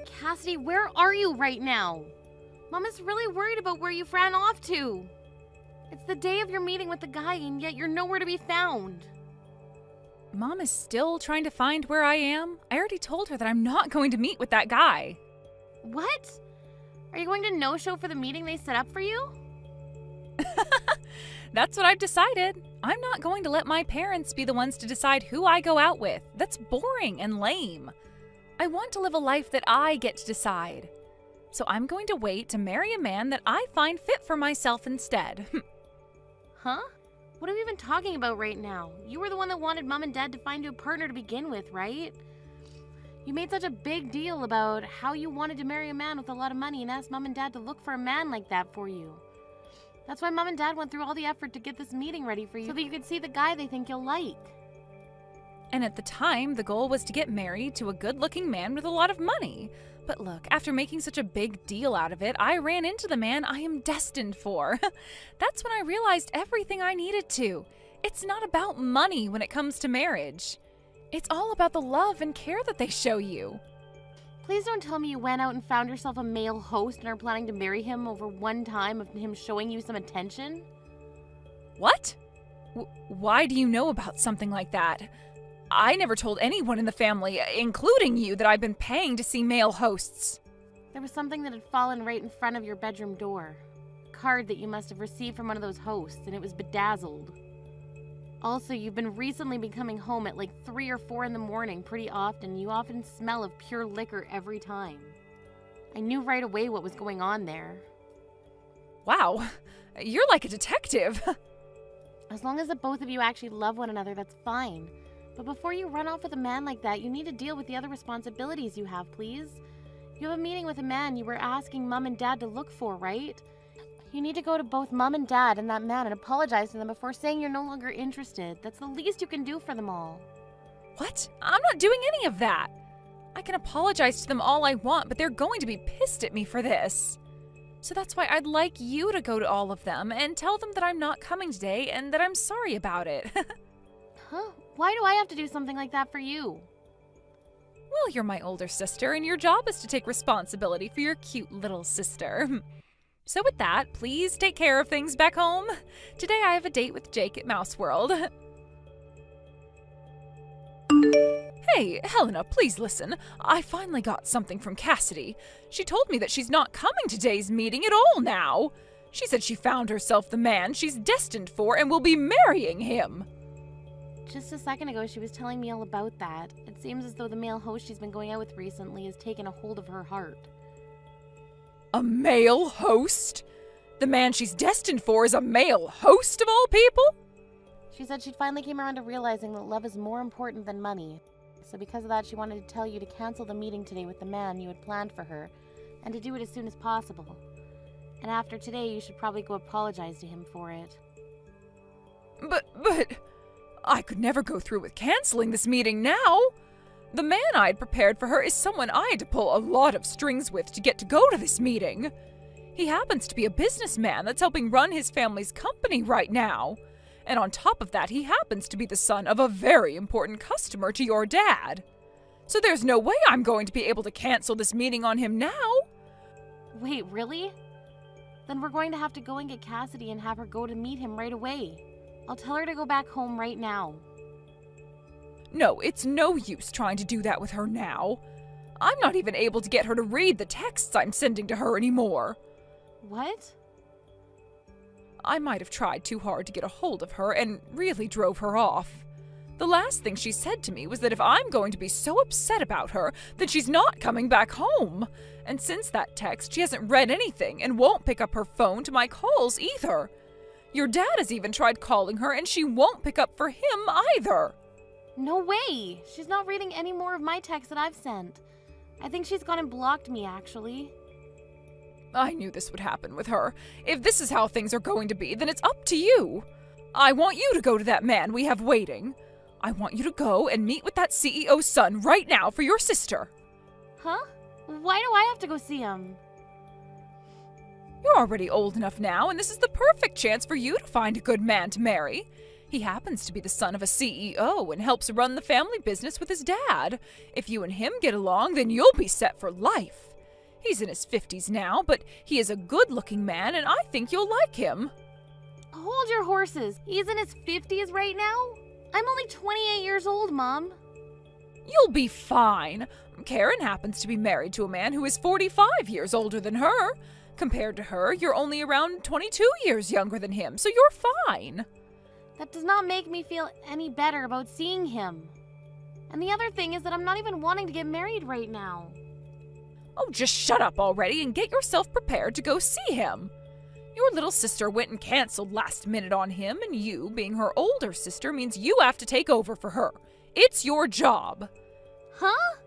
Cassidy, where are you right now? Mom is really worried about where you've ran off to. It's the day of your meeting with the guy, and yet you're nowhere to be found. Mom is still trying to find where I am. I already told her that I'm not going to meet with that guy. What? Are you going to no-show for the meeting they set up for you? That's what I've decided. I'm not going to let my parents be the ones to decide who I go out with. That's boring and lame. I want to live a life that I get to decide. So I'm going to wait to marry a man that I find fit for myself instead. Huh? What are we even talking about right now? You were the one that wanted Mom and Dad to find you a partner to begin with, right? You made such a big deal about how you wanted to marry a man with a lot of money and asked Mom and Dad to look for a man like that for you. That's why Mom and Dad went through all the effort to get this meeting ready for you so that you could see the guy they think you'll like. And at the time, the goal was to get married to a good-looking man with a lot of money. But look, after making such a big deal out of it, I ran into the man I am destined for. That's when I realized everything I needed to. It's not about money when it comes to marriage. It's all about the love and care that they show you. Please don't tell me you went out and found yourself a male host and are planning to marry him over one time of him showing you some attention? What? Why do you know about something like that? I never told anyone in the family, including you, that I've been paying to see male hosts. There was something that had fallen right in front of your bedroom door. A card that you must have received from one of those hosts, and it was bedazzled. Also, you've been recently coming home at like 3 or 4 in the morning pretty often. You often smell of pure liquor every time. I knew right away what was going on there. Wow, you're like a detective. As long as the both of you actually love one another, that's fine. But before you run off with a man like that, you need to deal with the other responsibilities you have, please. You have a meeting with a man you were asking Mom and Dad to look for, right? You need to go to both Mom and Dad and that man and apologize to them before saying you're no longer interested. That's the least you can do for them all. What? I'm not doing any of that. I can apologize to them all I want, but they're going to be pissed at me for this. So that's why I'd like you to go to all of them and tell them that I'm not coming today and that I'm sorry about it. Huh? Why do I have to do something like that for you? Well, you're my older sister, and your job is to take responsibility for your cute little sister. So with that, please take care of things back home. Today I have a date with Jake at Mouse World. Hey, Helena, please listen. I finally got something from Cassidy. She told me that she's not coming to today's meeting at all now. She said she found herself the man she's destined for and will be marrying him. Just a second ago, she was telling me all about that. It seems as though the male host she's been going out with recently has taken a hold of her heart. A male host? The man she's destined for is a male host of all people? She said she finally came around to realizing that love is more important than money. So because of that, she wanted to tell you to cancel the meeting today with the man you had planned for her, and to do it as soon as possible. And after today, you should probably go apologize to him for it. But... I could never go through with canceling this meeting now. The man I'd prepared for her is someone I had to pull a lot of strings with to get to go to this meeting. He happens to be a businessman that's helping run his family's company right now. And on top of that, he happens to be the son of a very important customer to your dad. So there's no way I'm going to be able to cancel this meeting on him now. Wait, really? Then we're going to have to go and get Cassidy and have her go to meet him right away. I'll tell her to go back home right now. No, it's no use trying to do that with her now. I'm not even able to get her to read the texts I'm sending to her anymore. What? I might have tried too hard to get a hold of her and really drove her off. The last thing she said to me was that if I'm going to be so upset about her, then she's not coming back home. And since that text, she hasn't read anything and won't pick up her phone to my calls either. Your dad has even tried calling her and she won't pick up for him either. No way! She's not reading any more of my texts that I've sent. I think she's gone and blocked me, actually. I knew this would happen with her. If this is how things are going to be, then it's up to you. I want you to go to that man we have waiting. I want you to go and meet with that CEO's son right now for your sister. Huh? Why do I have to go see him? You're already old enough now, and this is the perfect chance for you to find a good man to marry. He happens to be the son of a CEO and helps run the family business with his dad. If you and him get along, then you'll be set for life. He's in his 50s now, but he is a good-looking man, and I think you'll like him. Hold your horses. He's in his 50s right now? I'm only 28 years old, Mom. You'll be fine. Karen happens to be married to a man who is 45 years older than her. Compared to her, you're only around 22 years younger than him, so you're fine. That does not make me feel any better about seeing him. And the other thing is that I'm not even wanting to get married right now. Oh, just shut up already and get yourself prepared to go see him. Your little sister went and canceled last minute on him, and you, being her older sister, means you have to take over for her. It's your job. Huh?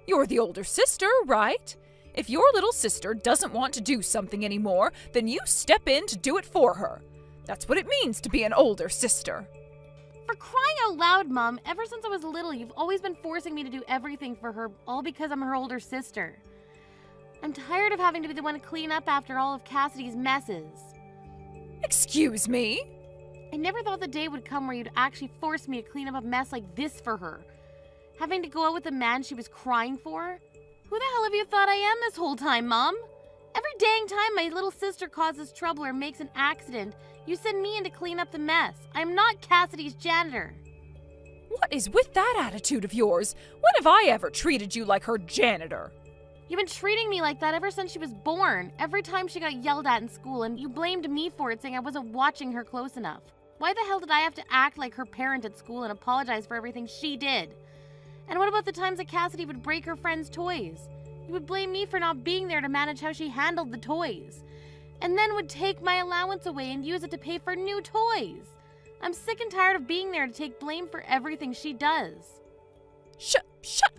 You're the older sister, right? If your little sister doesn't want to do something anymore, then you step in to do it for her. That's what it means to be an older sister. For crying out loud, Mom, ever since I was little, you've always been forcing me to do everything for her, all because I'm her older sister. I'm tired of having to be the one to clean up after all of Cassidy's messes. Excuse me? I never thought the day would come where you'd actually force me to clean up a mess like this for her. Having to go out with the man she was crying for? Who the hell have you thought I am this whole time, Mom? Every dang time my little sister causes trouble or makes an accident, you send me in to clean up the mess. I'm not Cassidy's janitor. What is with that attitude of yours? When have I ever treated you like her janitor? You've been treating me like that ever since she was born. Every time she got yelled at in school, and you blamed me for it, saying I wasn't watching her close enough. Why the hell did I have to act like her parent at school and apologize for everything she did? And what about the times that Cassidy would break her friends' toys? You would blame me for not being there to manage how she handled the toys. And then would take my allowance away and use it to pay for new toys. I'm sick and tired of being there to take blame for everything she does. Shut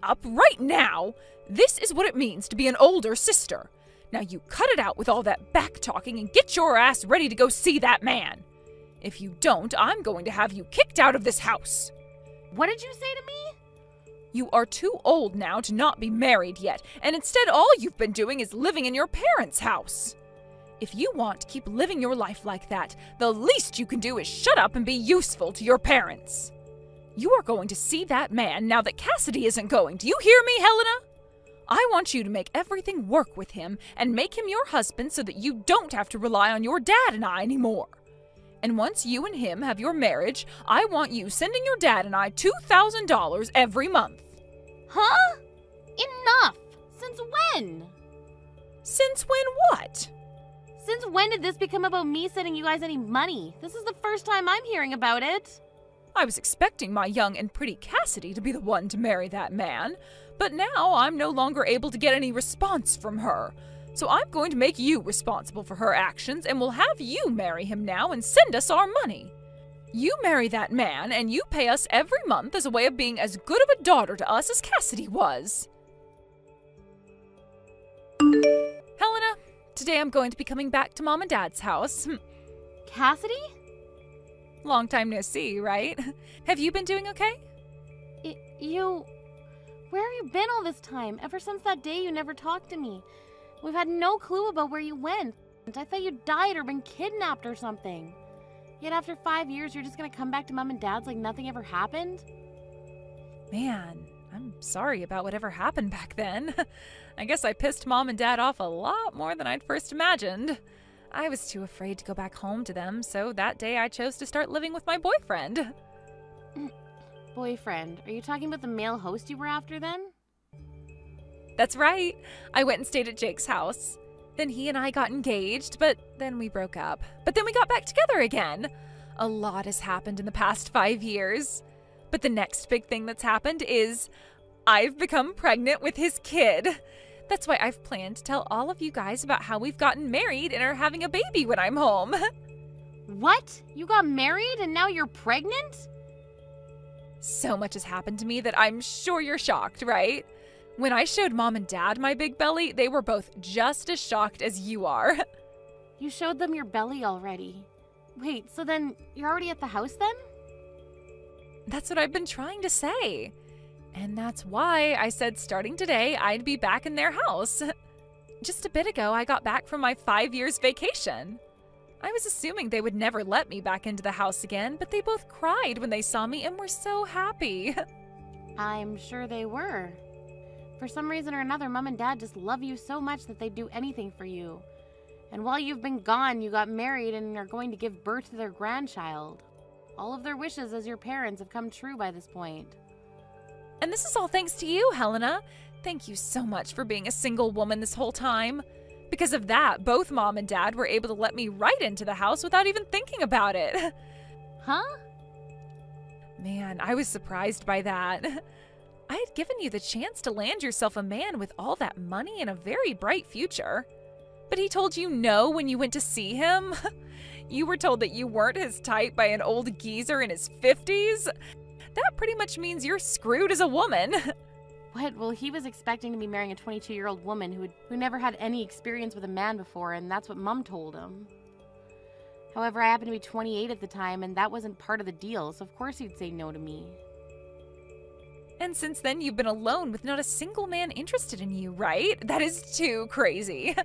up right now! This is what it means to be an older sister. Now you cut it out with all that back-talking and get your ass ready to go see that man. If you don't, I'm going to have you kicked out of this house. What did you say to me? You are too old now to not be married yet, and instead all you've been doing is living in your parents' house. If you want to keep living your life like that, the least you can do is shut up and be useful to your parents. You are going to see that man now that Cassidy isn't going. Do you hear me, Helena? I want you to make everything work with him and make him your husband so that you don't have to rely on your dad and I anymore. And once you and him have your marriage, I want you sending your dad and I $2,000 every month. Huh? Enough! Since when? Since when what? Since when did this become about me sending you guys any money? This is the first time I'm hearing about it. I was expecting my young and pretty Cassidy to be the one to marry that man, but now I'm no longer able to get any response from her. So I'm going to make you responsible for her actions, and we'll have you marry him now and send us our money. You marry that man, and you pay us every month as a way of being as good of a daughter to us as Cassidy was. Helena, today I'm going to be coming back to Mom and Dad's house. Cassidy? Long time no see, right? Have you been doing okay? Where have you been all this time? Ever since that day you never talked to me. We've had no clue about where you went. I thought you died or been kidnapped or something. Yet after 5 years, you're just gonna come back to Mom and Dad's like nothing ever happened? Man, I'm sorry about whatever happened back then. I guess I pissed Mom and Dad off a lot more than I'd first imagined. I was too afraid to go back home to them, so that day I chose to start living with my boyfriend. Boyfriend? Are you talking about the male host you were after then? That's right. I went and stayed at Jake's house. Then he and I got engaged, but then we broke up. But then we got back together again. A lot has happened in the past 5 years. But the next big thing that's happened is I've become pregnant with his kid. That's why I've planned to tell all of you guys about how we've gotten married and are having a baby when I'm home. What? You got married and now you're pregnant? So much has happened to me that I'm sure you're shocked, right? When I showed Mom and Dad my big belly, they were both just as shocked as you are. You showed them your belly already. Wait, so then you're already at the house then? That's what I've been trying to say. And that's why I said starting today, I'd be back in their house. Just a bit ago, I got back from my 5 years vacation. I was assuming they would never let me back into the house again, but they both cried when they saw me and were so happy. I'm sure they were. For some reason or another, Mom and Dad just love you so much that they'd do anything for you. And while you've been gone, you got married and are going to give birth to their grandchild. All of their wishes as your parents have come true by this point. And this is all thanks to you, Helena. Thank you so much for being a single woman this whole time. Because of that, both Mom and Dad were able to let me right into the house without even thinking about it. Huh? Man, I was surprised by that. I had given you the chance to land yourself a man with all that money and a very bright future. But he told you no when you went to see him? You were told that you weren't his type by an old geezer in his 50s? That pretty much means you're screwed as a woman. What? Well, he was expecting to be marrying a 22-year-old woman who never had any experience with a man before, and that's what Mom told him. However, I happened to be 28 at the time, and that wasn't part of the deal, so of course he'd say no to me. And since then, you've been alone with not a single man interested in you, right? That is too crazy.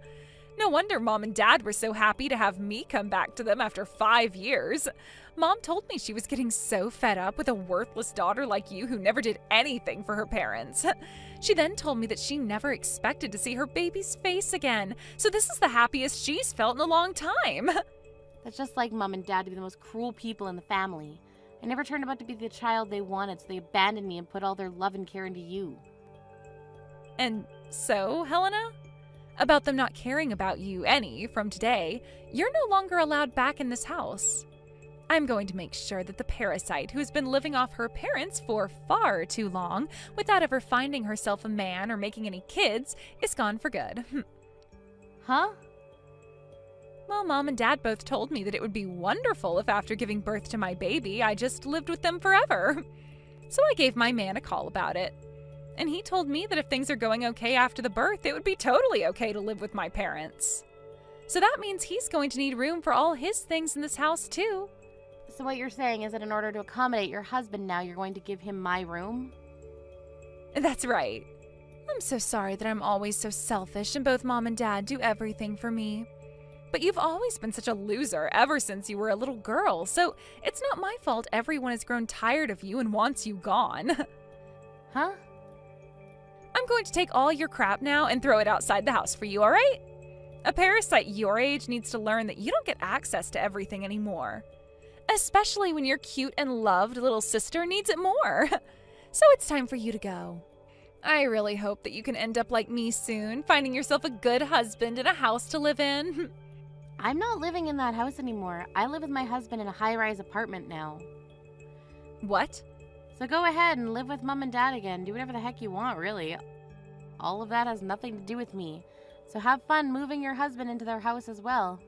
No wonder Mom and Dad were so happy to have me come back to them after 5 years. Mom told me she was getting so fed up with a worthless daughter like you who never did anything for her parents. She then told me that she never expected to see her baby's face again, so this is the happiest she's felt in a long time. That's just like Mom and Dad to be the most cruel people in the family. I never turned out to be the child they wanted, so they abandoned me and put all their love and care into you. And so, Helena? About them not caring about you any from today, you're no longer allowed back in this house. I'm going to make sure that the parasite who has been living off her parents for far too long without ever finding herself a man or making any kids is gone for good. Huh? Well, Mom and Dad both told me that it would be wonderful if after giving birth to my baby, I just lived with them forever. So I gave my man a call about it. And he told me that if things are going okay after the birth, it would be totally okay to live with my parents. So that means he's going to need room for all his things in this house, too. So what you're saying is that in order to accommodate your husband now, you're going to give him my room? That's right. I'm so sorry that I'm always so selfish and both Mom and Dad do everything for me. But you've always been such a loser ever since you were a little girl, so it's not my fault everyone has grown tired of you and wants you gone. Huh? I'm going to take all your crap now and throw it outside the house for you, all right? A parasite your age needs to learn that you don't get access to everything anymore. Especially when your cute and loved little sister needs it more. So it's time for you to go. I really hope that you can end up like me soon, finding yourself a good husband and a house to live in. I'm not living in that house anymore. I live with my husband in a high-rise apartment now. What? So go ahead and live with Mom and Dad again. Do whatever the heck you want, really. All of that has nothing to do with me. So have fun moving your husband into their house as well.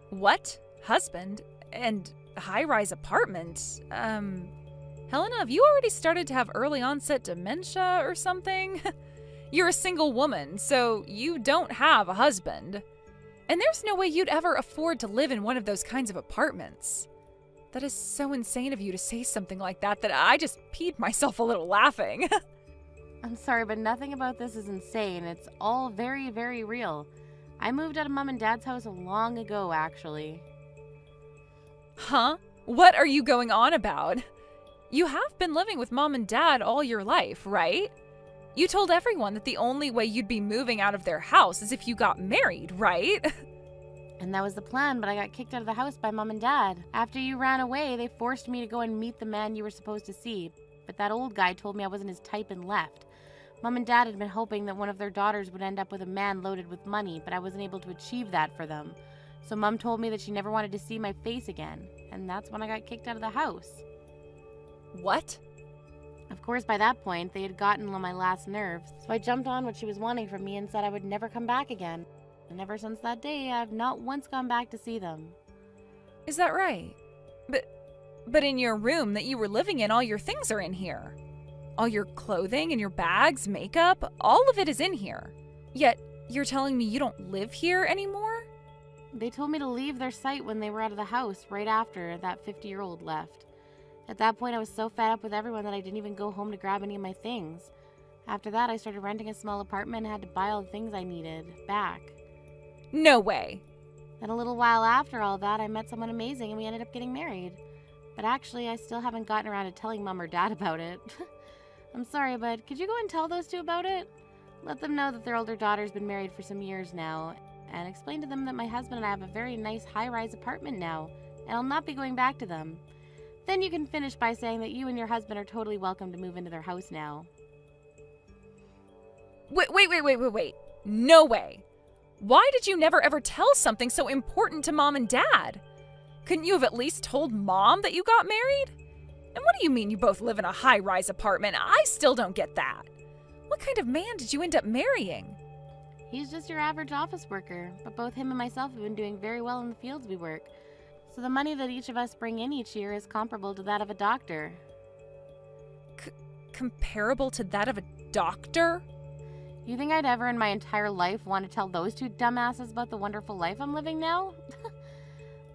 What? Husband? And high-rise apartment? Helena, have you already started to have early onset dementia or something? You're a single woman, so you don't have a husband. And there's no way you'd ever afford to live in one of those kinds of apartments. That is so insane of you to say something like that I just peed myself a little laughing. I'm sorry, but nothing about this is insane. It's all very, very real. I moved out of Mom and Dad's house long ago, actually. Huh? What are you going on about? You have been living with Mom and Dad all your life, right? You told everyone that the only way you'd be moving out of their house is if you got married, right? And that was the plan, but I got kicked out of the house by Mom and Dad. After you ran away, they forced me to go and meet the man you were supposed to see. But that old guy told me I wasn't his type and left. Mom and Dad had been hoping that one of their daughters would end up with a man loaded with money, but I wasn't able to achieve that for them. So Mom told me that she never wanted to see my face again. And that's when I got kicked out of the house. What? Of course, by that point, they had gotten on my last nerve. So I jumped on what she was wanting from me and said I would never come back again. And ever since that day, I've not once gone back to see them. Is that right? But in your room that you were living in, all your things are in here. All your clothing and your bags, makeup, all of it is in here. Yet, you're telling me you don't live here anymore? They told me to leave their site when they were out of the house right after that 50-year-old left. At that point, I was so fed up with everyone that I didn't even go home to grab any of my things. After that, I started renting a small apartment and had to buy all the things I needed back. No way. Then a little while after all that, I met someone amazing and we ended up getting married. But actually, I still haven't gotten around to telling Mom or Dad about it. I'm sorry, but could you go and tell those two about it? Let them know that their older daughter's been married for some years now, and explain to them that my husband and I have a very nice high-rise apartment now, and I'll not be going back to them. Then you can finish by saying that you and your husband are totally welcome to move into their house now. Wait. No way. Why did you never ever tell something so important to Mom and Dad? Couldn't you have at least told Mom that you got married? And what do you mean you both live in a high-rise apartment? I still don't get that. What kind of man did you end up marrying? He's just your average office worker, but both him and myself have been doing very well in the fields we work. So the money that each of us bring in each year is comparable to that of a doctor. Comparable to that of a doctor? You think I'd ever in my entire life want to tell those two dumbasses about the wonderful life I'm living now?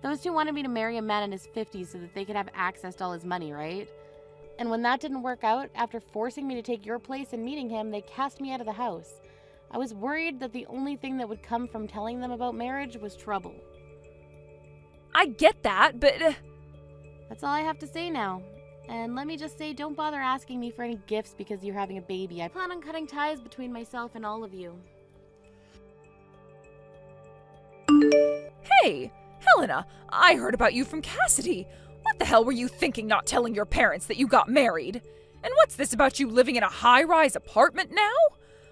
Those two wanted me to marry a man in his 50s so that they could have access to all his money, right? And when that didn't work out, after forcing me to take your place and meeting him, they cast me out of the house. I was worried that the only thing that would come from telling them about marriage was trouble. I get that, but... That's all I have to say now. And let me just say, don't bother asking me for any gifts because you're having a baby. I plan on cutting ties between myself and all of you. Hey, Helena, I heard about you from Cassidy. What the hell were you thinking not telling your parents that you got married? And what's this about you living in a high-rise apartment now?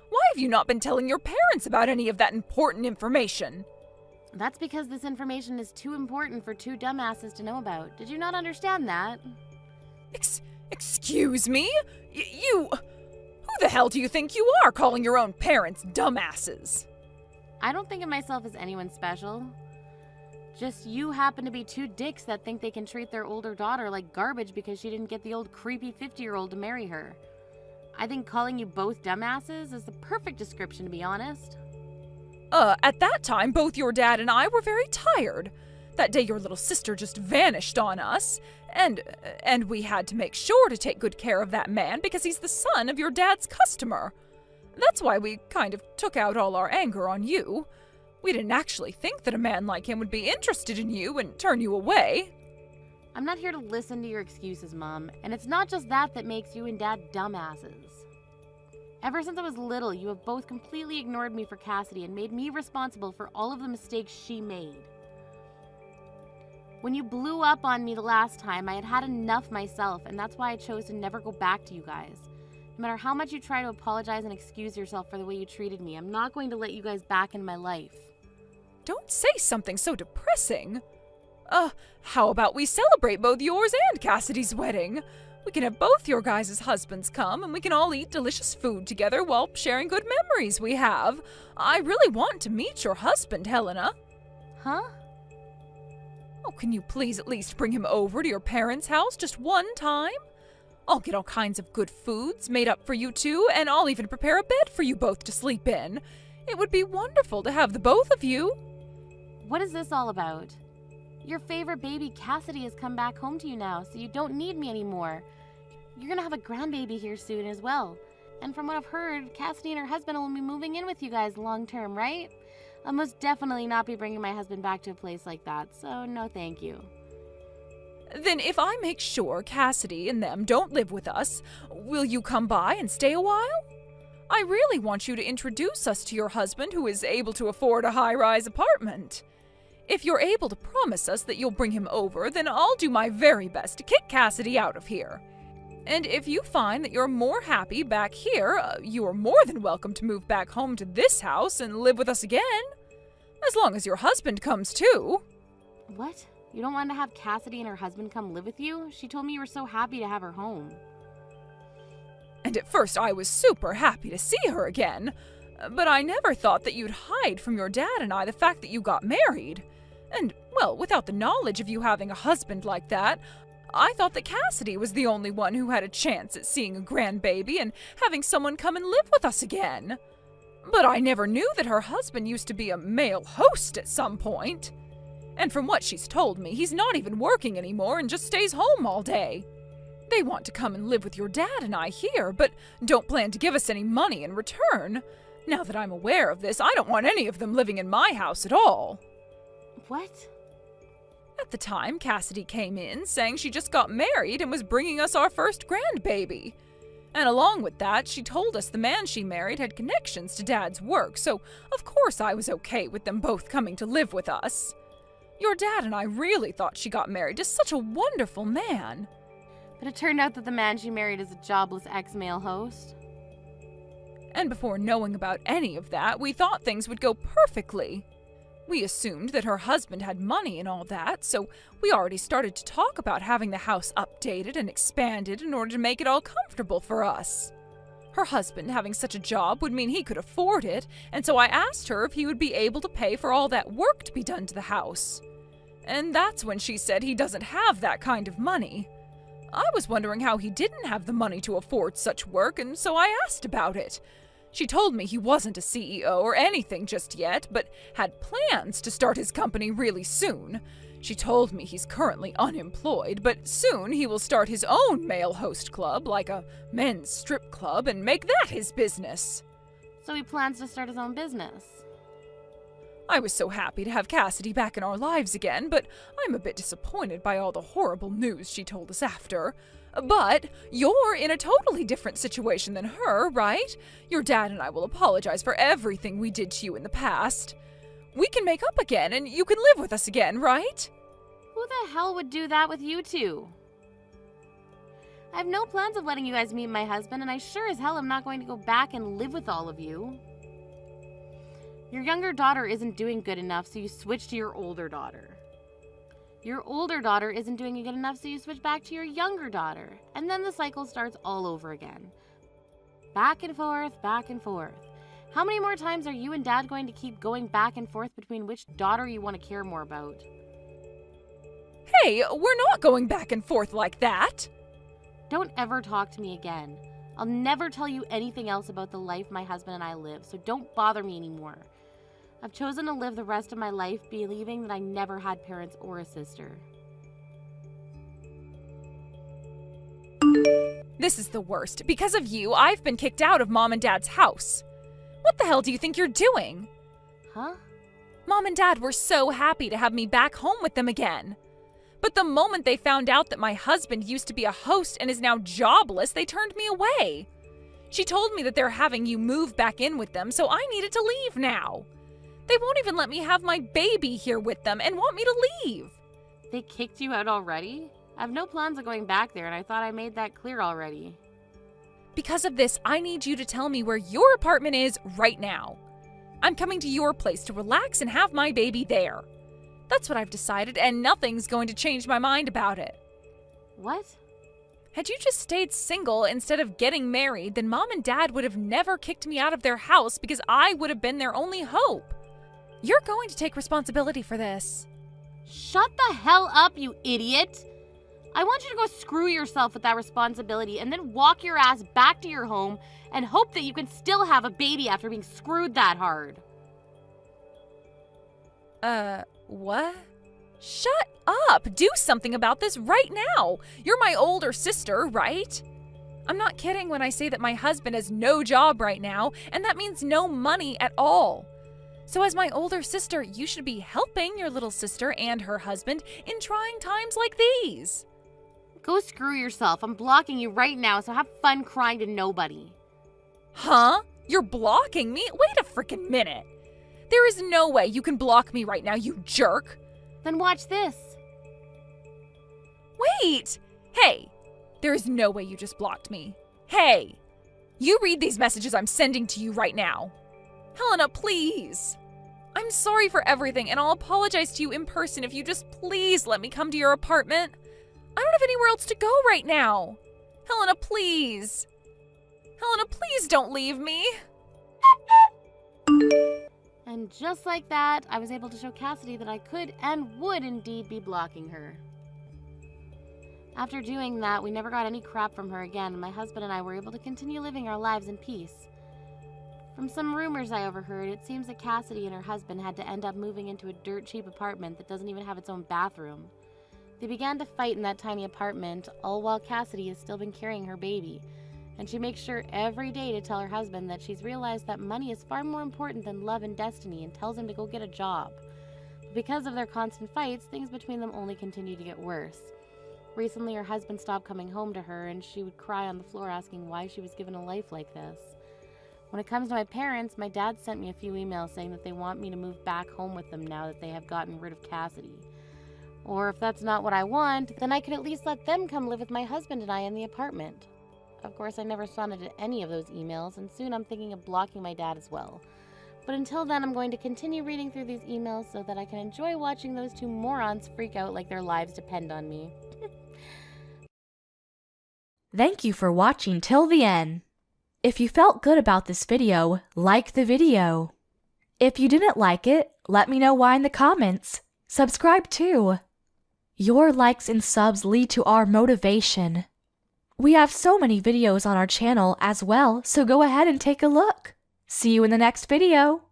Why have you not been telling your parents about any of that important information? That's because this information is too important for two dumbasses to know about. Did you not understand that? Excuse me? Who the hell do you think you are calling your own parents dumbasses? I don't think of myself as anyone special. Just you happen to be two dicks that think they can treat their older daughter like garbage because she didn't get the old creepy 50-year-old to marry her. I think calling you both dumbasses is the perfect description, to be honest. At that time, both your dad and I were very tired. That day your little sister just vanished on us, and we had to make sure to take good care of that man because he's the son of your dad's customer. That's why we kind of took out all our anger on you. We didn't actually think that a man like him would be interested in you and turn you away. I'm not here to listen to your excuses, Mom, and it's not just that that makes you and Dad dumbasses. Ever since I was little, you have both completely ignored me for Cassidy and made me responsible for all of the mistakes she made. When you blew up on me the last time, I had had enough myself, and that's why I chose to never go back to you guys. No matter how much you try to apologize and excuse yourself for the way you treated me, I'm not going to let you guys back in my life. Don't say something so depressing. How about we celebrate both yours and Cassidy's wedding? We can have both your guys' husbands come, and we can all eat delicious food together while sharing good memories we have. I really want to meet your husband, Helena. Huh? Oh, can you please at least bring him over to your parents' house just one time? I'll get all kinds of good foods made up for you two, and I'll even prepare a bed for you both to sleep in. It would be wonderful to have the both of you. What is this all about? Your favorite baby, Cassidy, has come back home to you now, so you don't need me anymore. You're gonna have a grandbaby here soon as well. And from what I've heard, Cassidy and her husband will be moving in with you guys long term, right? I'll most definitely not be bringing my husband back to a place like that, so no thank you. Then if I make sure Cassidy and them don't live with us, will you come by and stay a while? I really want you to introduce us to your husband who is able to afford a high-rise apartment. If you're able to promise us that you'll bring him over, then I'll do my very best to kick Cassidy out of here. And if you find that you're more happy back here, you are more than welcome to move back home to this house and live with us again. As long as your husband comes too. What? You don't want to have Cassidy and her husband come live with you? She told me you were so happy to have her home. And at first I was super happy to see her again. But I never thought that you'd hide from your dad and I the fact that you got married. And, well, without the knowledge of you having a husband like that, I thought that Cassidy was the only one who had a chance at seeing a grandbaby and having someone come and live with us again. But I never knew that her husband used to be a male host at some point. And from what she's told me, he's not even working anymore and just stays home all day. They want to come and live with your dad and I here, but don't plan to give us any money in return. Now that I'm aware of this, I don't want any of them living in my house at all. What? At the time, Cassidy came in saying she just got married and was bringing us our first grandbaby. And along with that, she told us the man she married had connections to Dad's work, so of course I was okay with them both coming to live with us. Your dad and I really thought she got married to such a wonderful man. But it turned out that the man she married is a jobless ex-male host. And before knowing about any of that, we thought things would go perfectly. We assumed that her husband had money and all that, so we already started to talk about having the house updated and expanded in order to make it all comfortable for us. Her husband having such a job would mean he could afford it, and so I asked her if he would be able to pay for all that work to be done to the house. And that's when she said he doesn't have that kind of money. I was wondering how he didn't have the money to afford such work, and so I asked about it. She told me he wasn't a CEO or anything just yet, but had plans to start his company really soon. She told me he's currently unemployed, but soon he will start his own male host club, like a men's strip club, and make that his business. So he plans to start his own business. I was so happy to have Cassidy back in our lives again, but I'm a bit disappointed by all the horrible news she told us after. But you're in a totally different situation than her, right? Your dad and I will apologize for everything we did to you in the past. We can make up again, and you can live with us again, right? Who the hell would do that with you two? I have no plans of letting you guys meet my husband, and I sure as hell am not going to go back and live with all of you. Your younger daughter isn't doing good enough, so you switch to your older daughter. Your older daughter isn't doing good enough, so you switch back to your younger daughter. And then the cycle starts all over again. Back and forth, back and forth. How many more times are you and Dad going to keep going back and forth between which daughter you want to care more about? Hey, we're not going back and forth like that. Don't ever talk to me again. I'll never tell you anything else about the life my husband and I live, so don't bother me anymore. I've chosen to live the rest of my life believing that I never had parents or a sister. This is the worst. Because of you, I've been kicked out of Mom and Dad's house. What the hell do you think you're doing? Huh? Mom and Dad were so happy to have me back home with them again. But the moment they found out that my husband used to be a host and is now jobless, they turned me away. She told me that they're having you move back in with them, so I needed to leave now. They won't even let me have my baby here with them and want me to leave. They kicked you out already? I have no plans of going back there, and I thought I made that clear already. Because of this, I need you to tell me where your apartment is right now. I'm coming to your place to relax and have my baby there. That's what I've decided, and nothing's going to change my mind about it. What? Had you just stayed single instead of getting married, then Mom and Dad would have never kicked me out of their house because I would have been their only hope. You're going to take responsibility for this. Shut the hell up, you idiot! I want you to go screw yourself with that responsibility and then walk your ass back to your home and hope that you can still have a baby after being screwed that hard. What? Shut up! Do something about this right now! You're my older sister, right? I'm not kidding when I say that my husband has no job right now, and that means no money at all. So as my older sister, you should be helping your little sister and her husband in trying times like these. Go screw yourself. I'm blocking you right now, so have fun crying to nobody. Huh? You're blocking me? Wait a frickin' minute. There is no way you can block me right now, you jerk. Then watch this. Wait! Hey! There is no way you just blocked me. Hey! You read these messages I'm sending to you right now. Helena, please. I'm sorry for everything, and I'll apologize to you in person if you just please let me come to your apartment. I don't have anywhere else to go right now. Helena, please. Helena, please don't leave me. And just like that, I was able to show Cassidy that I could and would indeed be blocking her. After doing that, we never got any crap from her again, and my husband and I were able to continue living our lives in peace. From some rumors I overheard, it seems that Cassidy and her husband had to end up moving into a dirt cheap apartment that doesn't even have its own bathroom. They began to fight in that tiny apartment, all while Cassidy has still been carrying her baby, and she makes sure every day to tell her husband that she's realized that money is far more important than love and destiny and tells him to go get a job. But because of their constant fights, things between them only continue to get worse. Recently, her husband stopped coming home to her, and she would cry on the floor asking why she was given a life like this. When it comes to my parents, my dad sent me a few emails saying that they want me to move back home with them now that they have gotten rid of Cassidy. Or if that's not what I want, then I could at least let them come live with my husband and I in the apartment. Of course, I never responded to any of those emails, and soon I'm thinking of blocking my dad as well. But until then, I'm going to continue reading through these emails so that I can enjoy watching those two morons freak out like their lives depend on me. Thank you for watching till the end. If you felt good about this video, like the video. If you didn't like it, let me know why in the comments. Subscribe too. Your likes and subs lead to our motivation. We have so many videos on our channel as well, so go ahead and take a look. See you in the next video.